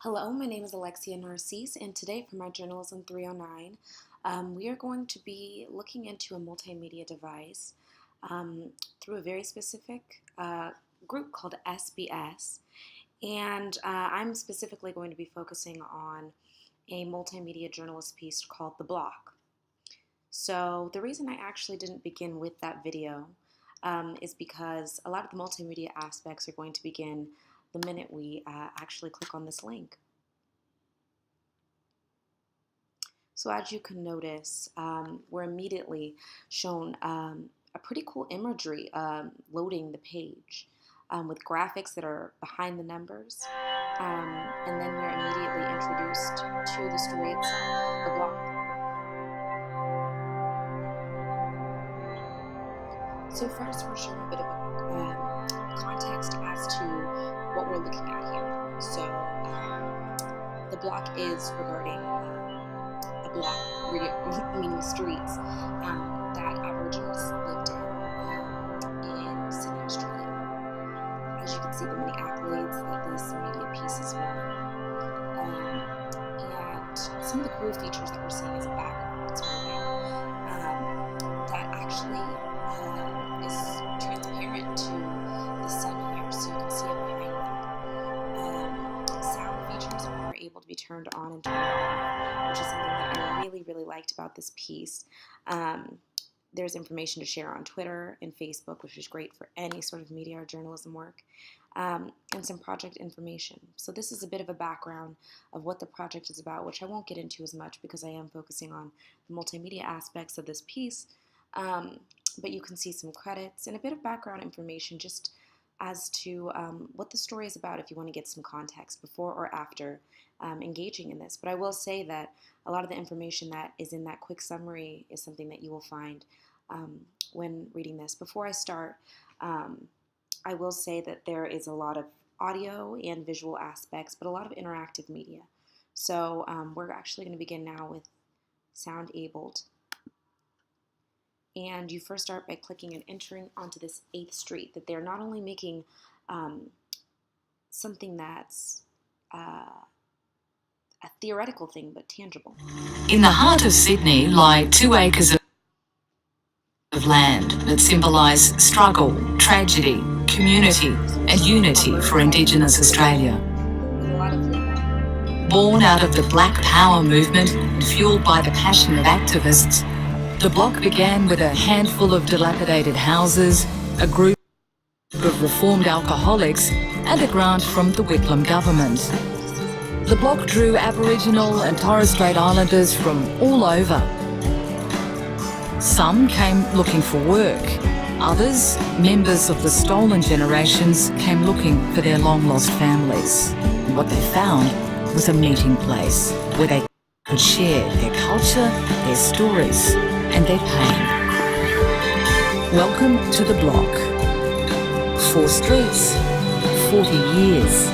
Hello, my name is Alexia Narcisse, and today for my Journalism 309, we are going to be looking into a multimedia device through a very specific group called SBS, and I'm specifically going to be focusing on a multimedia journalist piece called The Block. So the reason I actually didn't begin with that video is because a lot of the multimedia aspects are going to begin the minute we actually click on this link. So as you can notice, we're immediately shown a pretty cool imagery loading the page with graphics that are behind the numbers. And then we're immediately introduced to the story itself, the block. So first we're shown a bit of a context as to what we're looking at here. So the block is regarding a block, meaning streets, that Aboriginals lived in Sydney, Australia. As you can see, the many accolades that this media piece has won. And some of the cool features that we're seeing as a background that's moving, that actually is transparent to the sun here, so you can see it behind me. Sound features are able to be turned on and turned off, which is something that I really liked about this piece. There's information to share on Twitter and Facebook, which is great for any sort of media or journalism work, and some project information. So this is a bit of a background of what the project is about, which I won't get into as much because I am focusing on the multimedia aspects of this piece. But you can see some credits and a bit of background information just as to what the story is about if you want to get some context before or after engaging in this. But I will say that a lot of the information that is in that quick summary is something that you will find when reading this. Before I start, I will say that there is a lot of audio and visual aspects, but a lot of interactive media. So we're actually going to begin now with sound abled. And you first start by clicking and entering onto this 8th Street, that they're not only making something that's a theoretical thing, but tangible. In the heart of Sydney lie 2 acres of land that symbolise struggle, tragedy, community and unity for Indigenous Australia. Born out of the Black Power movement and fuelled by the passion of activists, the block began with a handful of dilapidated houses, a group of reformed alcoholics and a grant from the Whitlam government. The block drew Aboriginal and Torres Strait Islanders from all over. Some came looking for work. Others, members of the stolen generations, came looking for their long-lost families. What they found was a meeting place where they could share their culture, their stories and their pain. Welcome to the block. 4 streets, 40 years,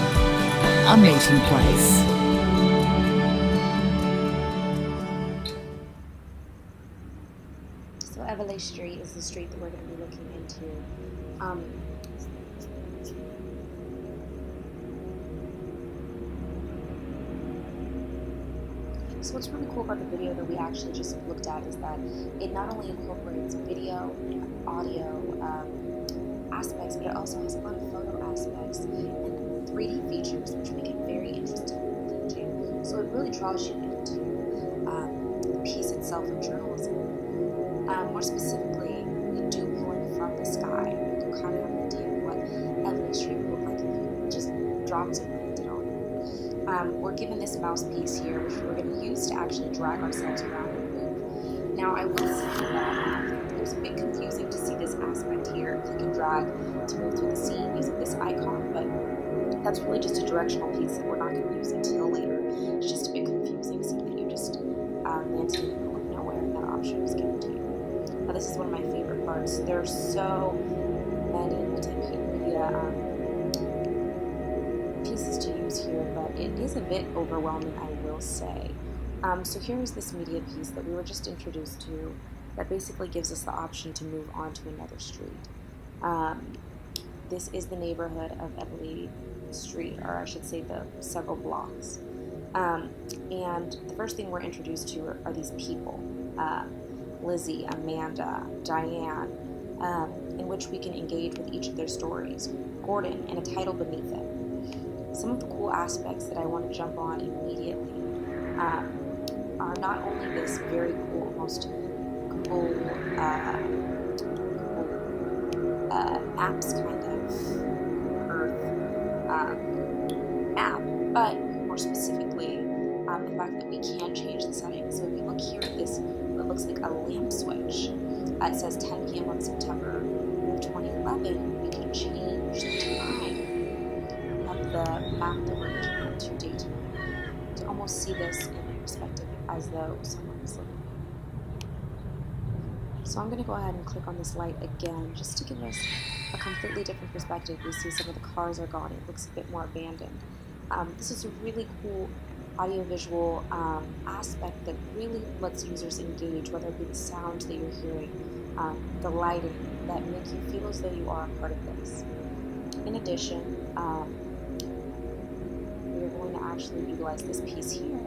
a meeting place. So Everleigh Street is the street that we're going to be looking into. So what's really cool about the video that we actually just looked at is that it not only incorporates video and audio aspects, but it also has a lot of photo aspects and 3D features, which make it very interesting to look into. So it really draws you into the piece itself of journalism. More specifically, we do pulling from the sky. You can kind of have an idea of what Everleigh Street would look like if you just dropped it and landed on it. We're given this mouse piece here, which we're going to use to actually drag ourselves around and move. Now, I will say that it was a bit confusing to see this aspect here, click and drag to move through the scene using this icon, but that's really just a directional piece that we're not going to use until later. It's just a bit confusing seeing that you just landed in the middle of nowhere and that option was given to you. Now, this is one of my favorite parts. There are so many multimedia pieces to use here, but it is a bit overwhelming, I will say. So here is this media piece that we were just introduced to that basically gives us the option to move on to another street. This is the neighborhood of Everleigh street, or I should say the several blocks. And the first thing we're introduced to are these people, Lizzie, Amanda, Diane, in which we can engage with each of their stories, Gordon, and a title beneath it. Some of the cool aspects that I want to jump on immediately are not only this very cool, almost Google Maps kind of Earth app, but more specifically, the fact that we can change the settings. So if you look here at this, what looks like a lamp switch, it says 10 p.m. on September of 2011. We can change the time of the map that we're looking at to daytime to almost see this in perspective as though someone is living here. So I'm going to go ahead and click on this light again just to give us a completely different perspective. We see some of the cars are gone. It looks a bit more abandoned. This is a really cool audiovisual aspect that really lets users engage, whether it be the sounds that you're hearing, the lighting that make you feel as though you are a part of this. In addition, we are going to actually utilize this piece here.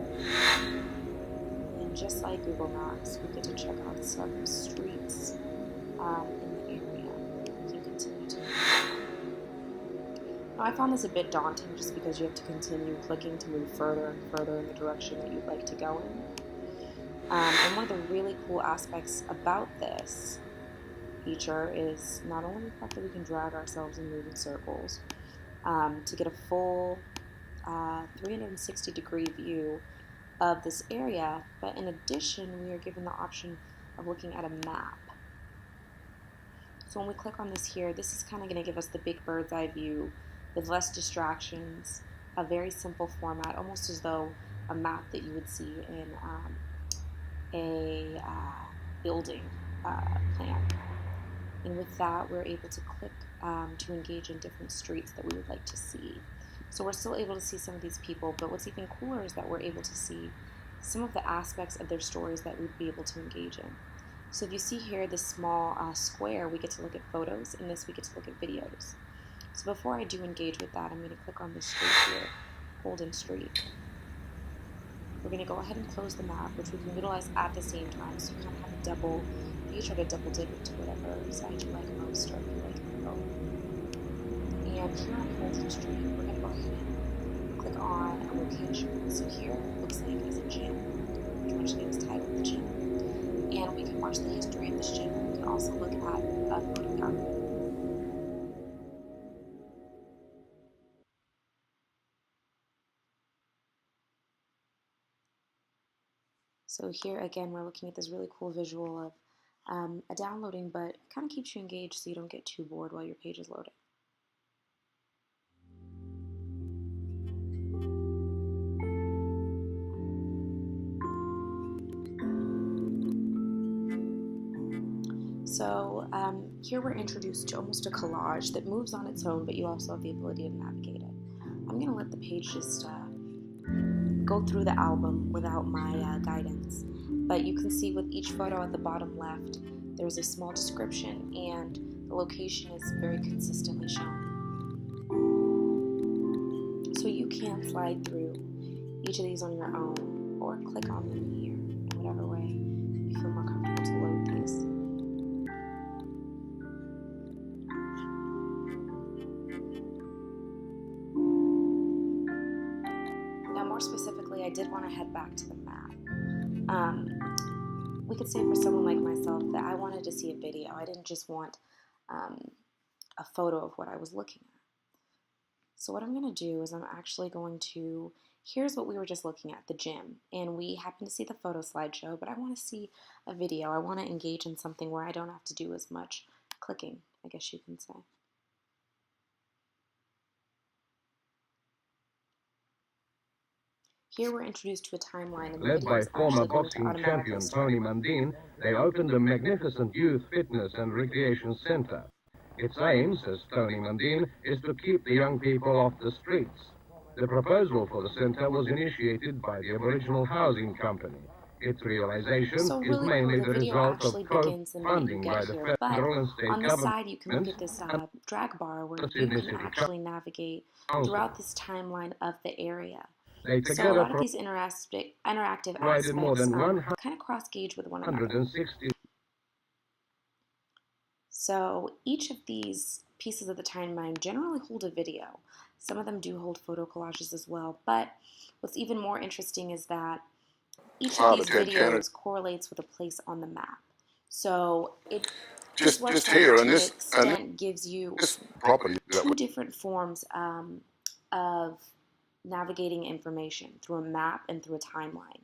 And just like Google Maps, we get to check out some streets in the area. We can continue to. Now, I found this a bit daunting just because you have to continue clicking to move further and further in the direction that you'd like to go in. And one of the really cool aspects about this feature is not only the fact that we can drag ourselves and move in circles to get a full 360-degree view of this area, but in addition, we are given the option of looking at a map. So when we click on this here, this is kind of going to give us the big bird's eye view with less distractions, a very simple format, almost as though a map that you would see in a building plan. And with that, we're able to click to engage in different streets that we would like to see. So we're still able to see some of these people, but what's even cooler is that we're able to see some of the aspects of their stories that we'd be able to engage in. So if you see here this small square, we get to look at photos. In this, we get to look at videos. So before I do engage with that, I'm going to click on this street here, Holden Street. We're going to go ahead and close the map, which we can utilize at the same time. So you kind of have a double, you try to double dip into whatever side you like most, or if you like both. And here on Holden Street, we're going to go ahead and click on a location. So here it looks like is a gym, which is titled the gym. And we can watch the history of this gym. We can also look at a loading gun. So here again, we're looking at this really cool visual of a downloading, but it kind of keeps you engaged so you don't get too bored while your page is loading. So here we're introduced to almost a collage that moves on its own, but you also have the ability to navigate it. I'm going to let the page just go through the album without my guidance, but you can see with each photo at the bottom left, there's a small description and the location is very consistently shown. So you can slide through each of these on your own or click on them here in whatever way you feel more comfortable to load these. More specifically, I did want to head back to the map. We could say for someone like myself that I wanted to see a video. I didn't just want a photo of what I was looking at. So what I'm going to do is I'm actually going to, here's what we were just looking at, the gym. And we happen to see the photo slideshow, but I want to see a video. I want to engage in something where I don't have to do as much clicking, I guess you can say. Here we're introduced to a timeline. Led by former boxing champion Tony Mundine, they opened a magnificent youth fitness and recreation center. Its aim, says Tony Mundine, is to keep the young people off the streets. The proposal for the center was initiated by the Aboriginal Housing Company. Its realization So is really mainly cool, the the video result of actually begins the minute you funding by get the here, but federal and state on the side you can look governments at this and drag bar where the you Sydney can City actually navigate Council. throughout this timeline of the area. They So a together lot of these interactive provided more aspects than kind of cross-gauge with one another. 160. So each of these pieces of the timeline generally hold a video. Some of them do hold photo collages as well, but what's even more interesting is that each of these videos correlates with a place on the map. So this website here to in an this extent gives you property two different forms of navigating information through a map and through a timeline.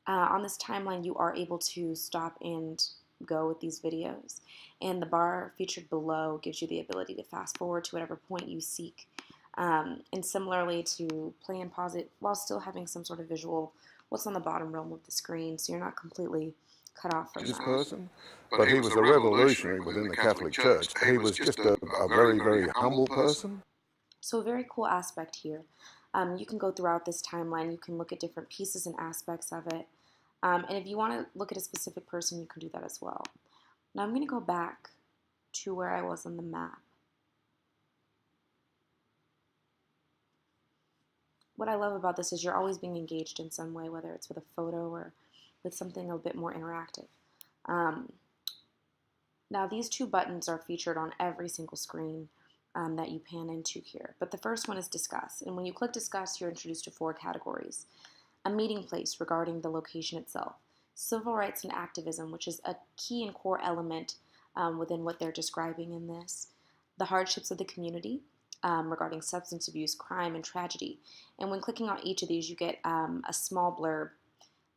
On this timeline, you are able to stop and go with these videos, and the bar featured below gives you the ability to fast forward to whatever point you seek, and similarly to play and pause it while still having some sort of visual what's on the bottom realm of the screen, so you're not completely cut off from that. person, but he was a revolutionary within the Catholic Church. He was just a very, very humble person. So a very cool aspect here. You can go throughout this timeline. You can look at different pieces and aspects of it. And if you want to look at a specific person, you can do that as well. Now I'm going to go back to where I was on the map. What I love about this is you're always being engaged in some way, whether it's with a photo or with something a bit more interactive. Now these two buttons are featured on every single screen that you pan into here. But the first one is discuss. And when you click discuss, you're introduced to 4 categories. A meeting place regarding the location itself. Civil rights and activism, which is a key and core element within what they're describing in this. The hardships of the community regarding substance abuse, crime, and tragedy. And when clicking on each of these, you get a small blurb.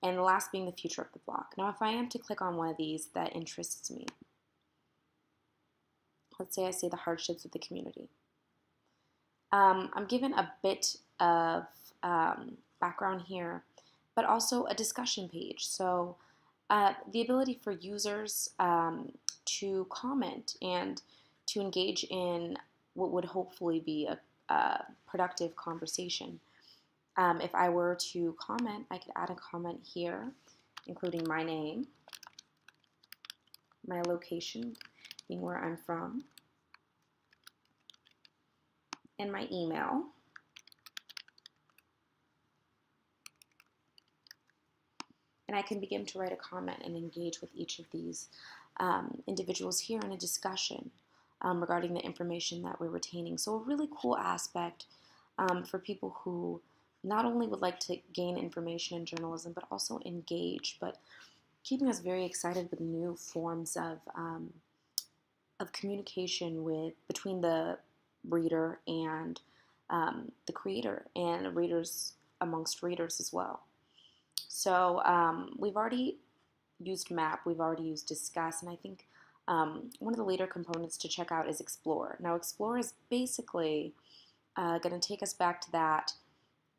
And the last being the future of the block. Now, if I am to click on one of these that interests me, let's say I say the hardships of the community. I'm given a bit of background here, but also a discussion page. So the ability for users to comment and to engage in what would hopefully be a productive conversation. If I were to comment, I could add a comment here, including my name, my location, being where I'm from, and my email. And I can begin to write a comment and engage with each of these individuals here in a discussion regarding the information that we're retaining. So a really cool aspect for people who not only would like to gain information in journalism, but also engage, but keeping us very excited with new forms of communication between the reader and the creator, and readers amongst readers as well. So we've already used map, we've already used discuss, and I think one of the later components to check out is explore. Now explore is basically going to take us back to that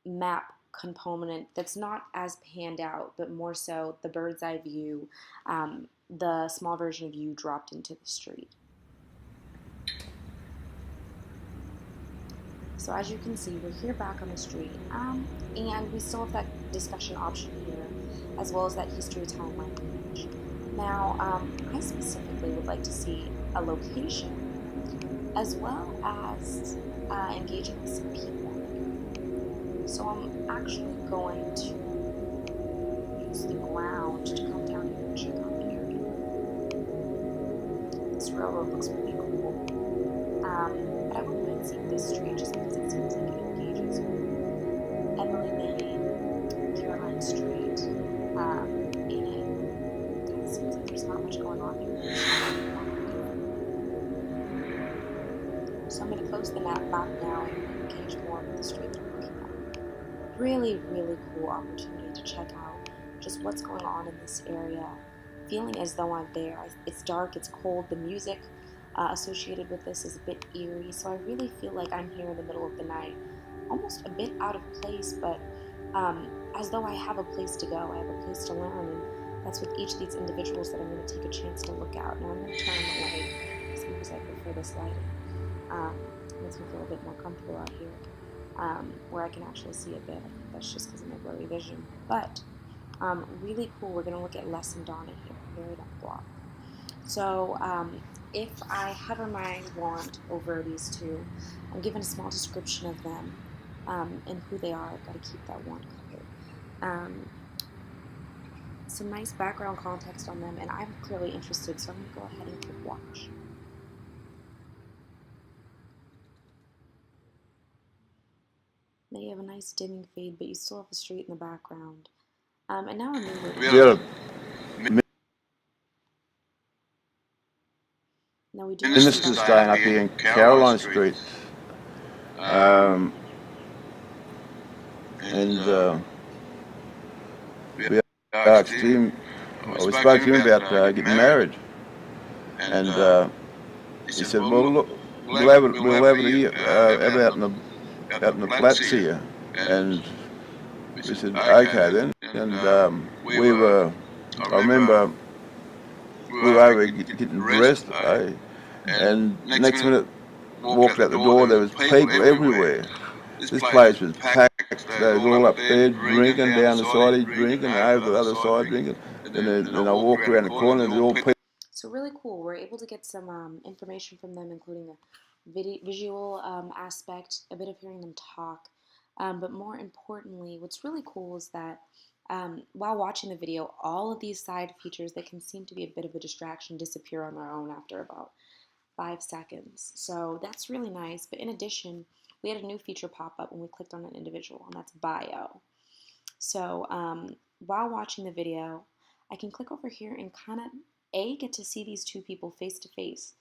map component that's not as panned out, but more so the bird's eye view, the small version of you dropped into the street. So as you can see, we're here back on the street, and we still have that discussion option here, as well as that history timeline page. Now, I specifically would like to see a location, as well as engaging with some people. So I'm actually going to use the ground to come down here and check out the area. This railroad looks pretty cool. But I wouldn't mind seeing this street just because it seems like it engages with Emily Lane, Caroline Street, in it. It seems like there's not much going on here. So I'm going to close the map back now and engage more with the street that I'm looking at. Really, really cool opportunity to check out just what's going on in this area. Feeling as though I'm there. It's dark, it's cold, the music associated with this is a bit eerie, so I really feel like I'm here in the middle of the night, almost a bit out of place, but as though I have a place to go, I have a place to learn, and that's with each of these individuals that I'm going to take a chance to look out. Now I'm going to turn on the light just because I prefer this lighting. It makes me feel a bit more comfortable out here, where I can actually see a bit. I think that's just because of my blurry vision, but Really cool. We're going to look at Lesson Donna here, buried on the block. So if I hover my wand over these two, I'm given a small description of them and who they are. I've got to keep that wand covered. Some nice background context on them, and I'm clearly interested, so I'm going to go ahead and click watch. They have a nice dimming fade, but you still have the street in the background. And now a new look. Now we do Minister staying up here in Caroline Street. We asked him, we spoke to him about getting married. And he said, well, look, we'll have it here, out in the flats here. And we said, okay then. And I remember we were over getting dressed, and next minute walked out the door, there was people everywhere. This place was packed. They was all up there drinking, down the side drinking, over the other side drinking. Then I walked around the corner and there was all people. So really cool. We're able to get some information from them, including a visual aspect, a bit of hearing them talk. But more importantly, what's really cool is that while watching the video, all of these side features that can seem to be a bit of a distraction disappear on their own after about 5 seconds. So that's really nice. But in addition, we had a new feature pop up when we clicked on an individual, and that's bio. So while watching the video, I can click over here and kind of get to see these two people face to face,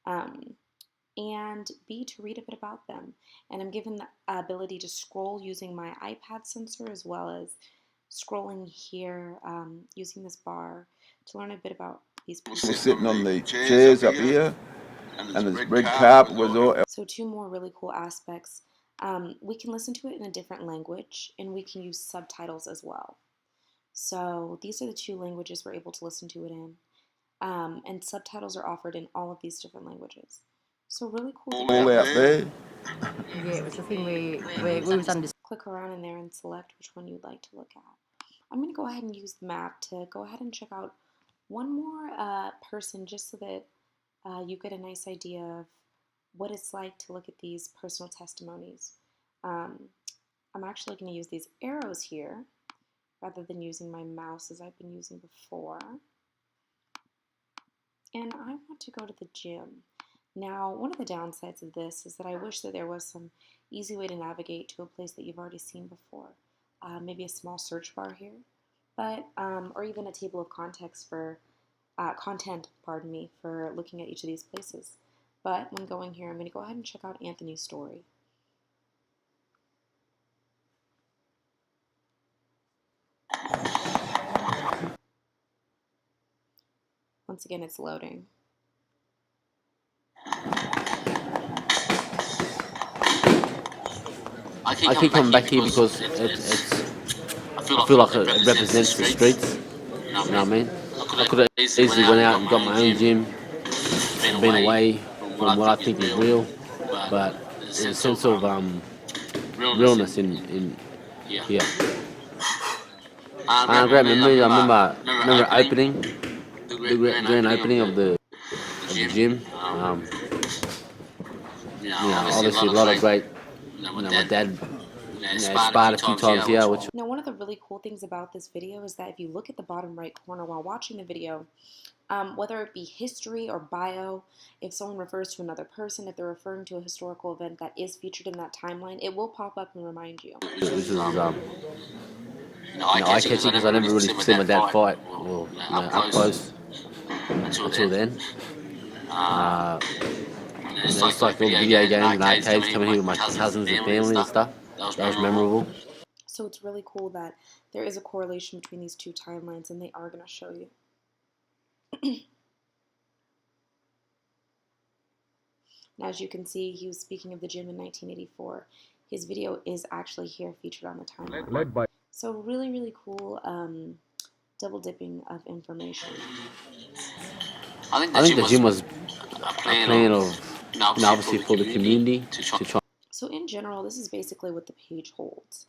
and B, to read a bit about them. And I'm given the ability to scroll using my iPad sensor, as well as scrolling here using this bar to learn a bit about these people. We're sitting on the chairs up here, and this red carpet was all. So 2 more really cool aspects. We can listen to it in a different language, and we can use subtitles as well. So these are the 2 languages we're able to listen to it in. And subtitles are offered in all of these different languages. So really cool. All out there. Yeah, it was the thing we was under. Click around in there and select which one you'd like to look at. I'm going to go ahead and use the map to go ahead and check out one more person, just so that you get a nice idea of what it's like to look at these personal testimonies. I'm actually going to use these arrows here rather than using my mouse as I've been using before. And I want to go to the gym. Now, one of the downsides of this is that I wish that there was some easy way to navigate to a place that you've already seen before. Maybe a small search bar here, but or even a table of context for content, for looking at each of these places. But when going here, I'm going to go ahead and check out Anthony's story. Once again, it's loading. I keep coming back here because I feel like it represents the streets. You know what I mean? I could have easily went out and got my own gym, been away from what I think is real, but there's a sense of realness in here. Great memories. I remember opening, the grand opening of the gym. Obviously a lot of great. My dad sparred a few times here. Now, one of the really cool things about this video is that if you look at the bottom right corner while watching the video, whether it be history or bio, if someone refers to another person, if they're referring to a historical event that is featured in that timeline, it will pop up and remind you. This is eye-catching because I never really seen my dad fight up close until then. It's like all video games and arcades, coming here with my cousins and family and stuff. That was memorable. So it's really cool that there is a correlation between these 2 timelines, and they are going to show you. Now, as you can see, he was speaking of the gym in 1984. His video is actually here featured on the timeline. So really, really cool double dipping of information. I think the gym was a plan of, obviously for the community to try. So in general, this is basically what the page holds.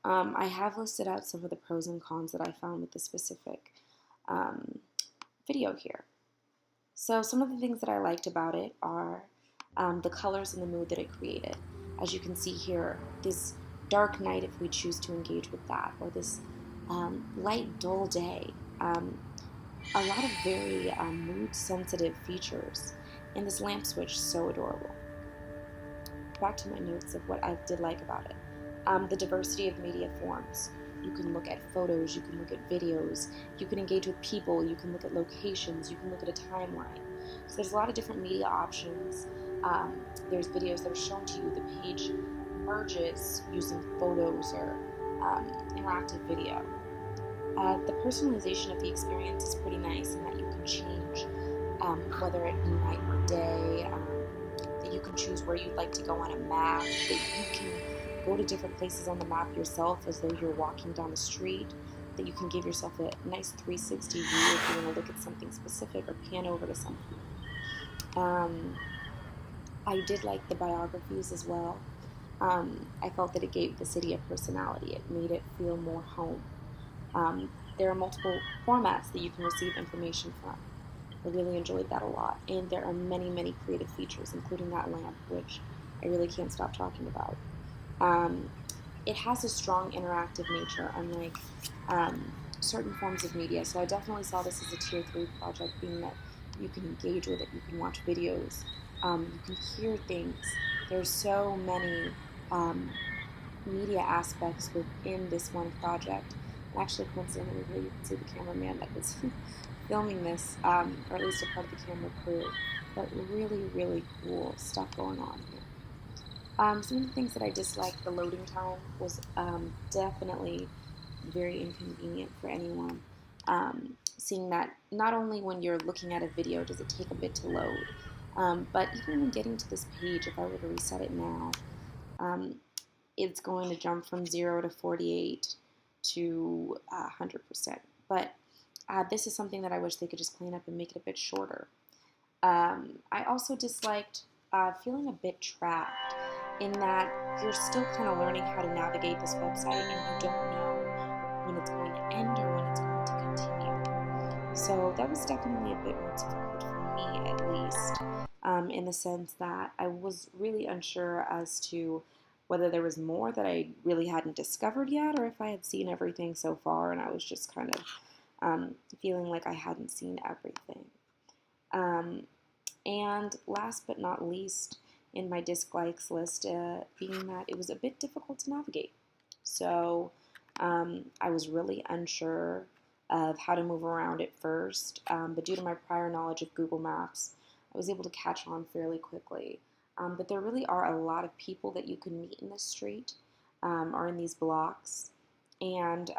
I have listed out some of the pros and cons that I found with the specific video here. So some of the things that I liked about it are the colors and the mood that it created. As you can see here, this dark night, if we choose to engage with that, or this light, dull day. A lot of very mood-sensitive features. And this lamp switch, so adorable. Back to my notes of what I did like about it. The diversity of media forms. You can look at photos, you can look at videos, you can engage with people, you can look at locations, you can look at a timeline. So there's a lot of different media options. There's videos that are shown to you. The page merges using photos or interactive video. The personalization of the experience is pretty nice in that you can change whether it be night or day, that you can choose where you'd like to go on a map, that you can go to different places on the map yourself as though you're walking down the street, that you can give yourself a nice 360 view if you want to look at something specific or pan over to something. I did like the biographies as well. I felt that it gave the city a personality. It made it feel more home. There are multiple formats that you can receive information from. I really enjoyed that a lot. And there are many, many creative features, including that lamp, which I really can't stop talking about. It has a strong interactive nature, unlike certain forms of media. So I definitely saw this as a Tier 3 project, being that you can engage with it, you can watch videos, you can hear things. There's so many media aspects within this one project. And actually, coincidentally, here you can see the cameraman that was filming this, or at least a part of the camera crew. But really, really cool stuff going on here. Some of the things that I disliked, the loading time was definitely very inconvenient for anyone. Seeing that not only when you're looking at a video does it take a bit to load, but even when getting to this page, if I were to reset it now, it's going to jump from 0 to 48 to 100%. But this is something that I wish they could just clean up and make it a bit shorter. I also disliked feeling a bit trapped in that you're still kind of learning how to navigate this website and you don't know when it's going to end or when it's going to continue. So that was definitely a bit more difficult for me, at least, in the sense that I was really unsure as to whether there was more that I really hadn't discovered yet or if I had seen everything so far and I was just kind of feeling like I hadn't seen everything. And last but not least, in my dislikes list, being that it was a bit difficult to navigate. So I was really unsure of how to move around at first, but due to my prior knowledge of Google Maps, I was able to catch on fairly quickly. But there really are a lot of people that you can meet in this street or in these blocks, and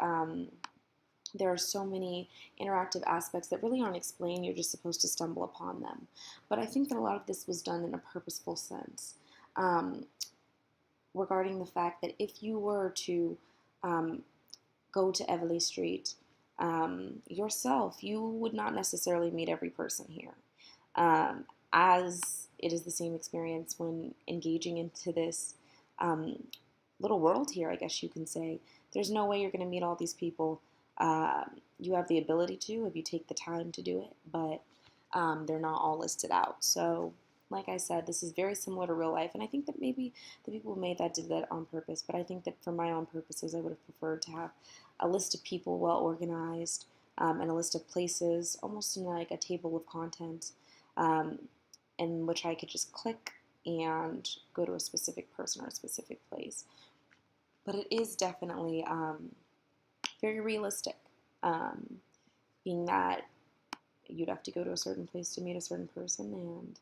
there are so many interactive aspects that really aren't explained. You're just supposed to stumble upon them. But I think that a lot of this was done in a purposeful sense, regarding the fact that if you were to go to Everly Street yourself, you would not necessarily meet every person here. As it is the same experience when engaging into this little world here, I guess you can say. There's no way you're going to meet all these people. You have the ability to if you take the time to do it, but they're not all listed out. So, like I said, this is very similar to real life, and I think that maybe the people who made that did that on purpose, but I think that for my own purposes, I would have preferred to have a list of people well organized and a list of places, almost in like a table of contents, in which I could just click and go to a specific person or a specific place. But it is definitely very realistic, being that you'd have to go to a certain place to meet a certain person, and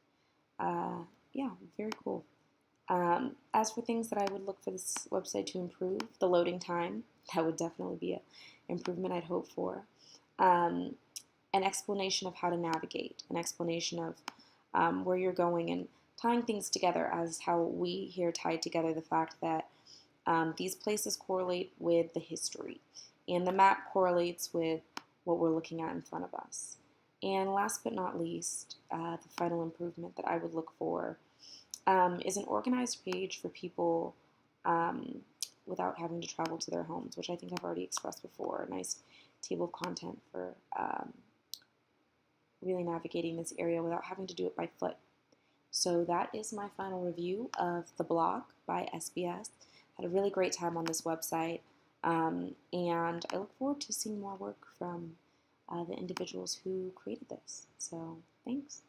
yeah, very cool. As for things that I would look for this website to improve, the loading time, that would definitely be an improvement I'd hope for. An explanation of how to navigate, an explanation of where you're going, and tying things together as how we here tied together the fact that these places correlate with the history, and the map correlates with what we're looking at in front of us. And last but not least, the final improvement that I would look for is an organized page for people without having to travel to their homes, which I think I've already expressed before. A nice table of content for really navigating this area without having to do it by foot. So that is my final review of The Block by SBS. Had a really great time on this website, and I look forward to seeing more work from the individuals who created this. So thanks.